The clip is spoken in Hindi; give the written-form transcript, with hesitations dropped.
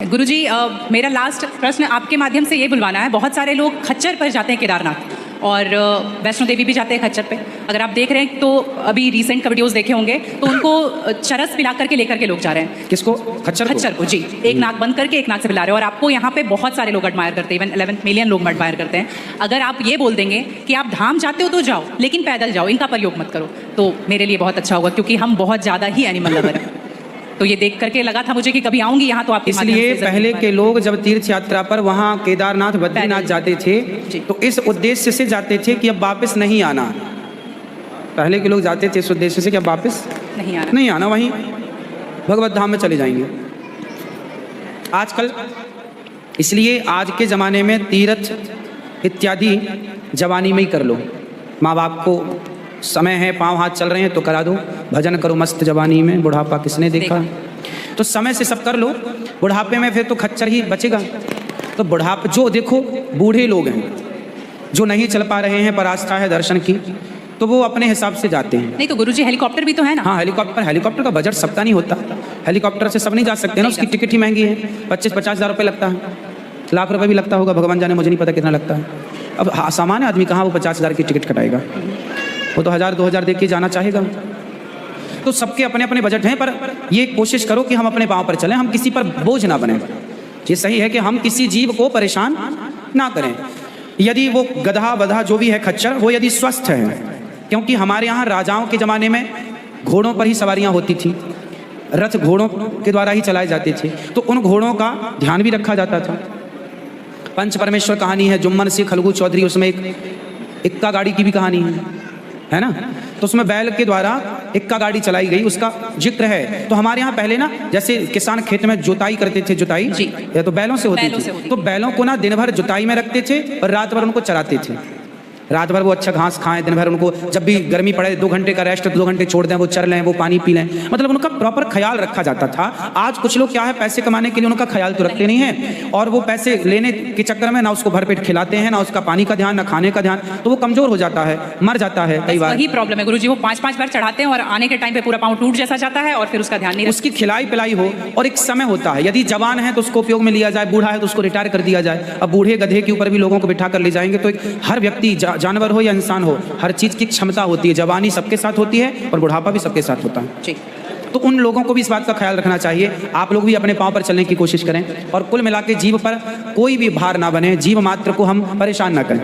गुरुजी, मेरा लास्ट प्रश्न आपके माध्यम से ये बुलवाना है। बहुत सारे लोग खच्चर पर जाते हैं केदारनाथ और वैष्णो देवी भी जाते हैं खच्चर पे। अगर आप देख रहे हैं तो अभी रिसेंट का वीडियोस देखे होंगे तो उनको चरस पिला करके लेकर के लोग जा रहे हैं। किसको? खच्चर को जी। एक नाक बंद करके एक नाक से पिला रहे हैं और आपको यहाँ पे बहुत सारे लोग एडमायर करते हैं, इवन 11 मिलियन लोग एडमायर करते हैं। अगर आप ये बोल देंगे कि आप धाम जाते हो तो जाओ लेकिन पैदल जाओ, इनका प्रयोग मत करो, तो मेरे लिए बहुत अच्छा होगा, क्योंकि हम बहुत ज़्यादा ही एनिमल लवर हैं। तो ये देख करके लगा था मुझे कि कभी आऊंगी यहाँ तो आपके इसलिए पहले के लोग जब तीर्थ यात्रा पर वहाँ केदारनाथ बद्रीनाथ जाते थे तो इस उद्देश्य से जाते थे कि अब वापस नहीं आना। पहले के लोग जाते थे इस उद्देश्य से कि अब वापस नहीं आना, वहीं भगवत धाम में चले जाएंगे। आजकल इसलिए आज के ज़माने में तीर्थ इत्यादि जवानी में ही कर लो। माँ बाप को समय है, पाँव हाथ चल रहे हैं तो करा दो, भजन करो मस्त जवानी में, बुढ़ापा किसने देखा। तो समय से सब कर लो, बुढ़ापे में फिर तो खच्चर ही बचेगा। तो बुढ़ापे जो देखो बूढ़े लोग हैं जो नहीं चल पा रहे हैं पर आस्था है दर्शन की, तो वो अपने हिसाब से जाते हैं। नहीं तो गुरुजी हेलीकॉप्टर भी तो है ना। हाँ हेलीकॉप्टर का बजट सबका नहीं होता। हेलीकॉप्टर से सब नहीं जा सकते ना, उसकी टिकट ही महंगी है, 25-50 हज़ार रुपये लगता है, लाख रुपये भी लगता होगा, भगवान जाने, मुझे नहीं पता कितना लगता है। अब सामान्य आदमी कहाँ वो 50 हज़ार की टिकट कटाएगा, वो तो 1000-2000 दे के जाना चाहेगा। तो सबके अपने अपने बजट हैं, पर ये कोशिश करो कि हम अपने पाँव पर चलें, हम किसी पर बोझ ना बने। ये सही है कि हम किसी जीव को परेशान ना करें। यदि वो गधा बधा जो भी है खच्चर, वो यदि स्वस्थ है, क्योंकि हमारे यहाँ राजाओं के ज़माने में घोड़ों पर ही सवारियाँ होती थी, रथ घोड़ों के द्वारा ही चलाए जाते थे, तो उन घोड़ों का ध्यान भी रखा जाता था। पंच परमेश्वर कहानी है जुम्मन सिंह खलगू चौधरी, उसमें एक इक्का गाड़ी की भी कहानी है ना। तो उसमें बैल के द्वारा इक्का गाड़ी चलाई गई, उसका जिक्र है। तो हमारे यहाँ पहले ना जैसे किसान खेत में जुताई करते थे, जुताई या तो बैलों से होती थी, तो बैलों को ना दिन भर जुताई में रखते थे और रात भर उनको चराते थे। रात भर वो अच्छा घास खाएं, दिन भर उनको जब भी गर्मी पड़े 2 घंटे का रेस्ट, 2 घंटे छोड़ दें, वो चर लें, वो पानी पी लें, मतलब उनका प्रॉपर ख्याल रखा जाता था। आज कुछ लोग क्या है, पैसे कमाने के लिए उनका ख्याल तो रखते नहीं है, और वो पैसे लेने के चक्कर में ना उसको भरपेट खिलाते हैं, ना उसका पानी का ध्यान, ना खाने का ध्यान, तो वो कमजोर हो जाता है, मर जाता है कई बार। वही प्रॉब्लम है गुरुजी, वो 5-5 बार चढ़ाते हैं और आने के टाइम पे पूरा पाँव टूट जैसा जाता है और फिर उसका ध्यान नहीं। उसकी खिलाई पिलाई हो और एक समय होता है, यदि जवान है तो उसको उपयोग में लिया जाए, बूढ़ा है तो उसको रिटायर कर दिया जाए। अब बूढ़े गधे के ऊपर भी लोगों को बिठा कर ले जाएंगे, तो हर व्यक्ति जानवर हो या इंसान हो, हर चीज की क्षमता होती है। जवानी सबके साथ होती है और बुढ़ापा भी सबके साथ होता है। तो उन लोगों को भी इस बात का ख्याल रखना चाहिए। आप लोग भी अपने पांव पर चलने की कोशिश करें और कुल मिला के जीव पर कोई भी भार ना बने, जीव मात्र को हम परेशान ना करें।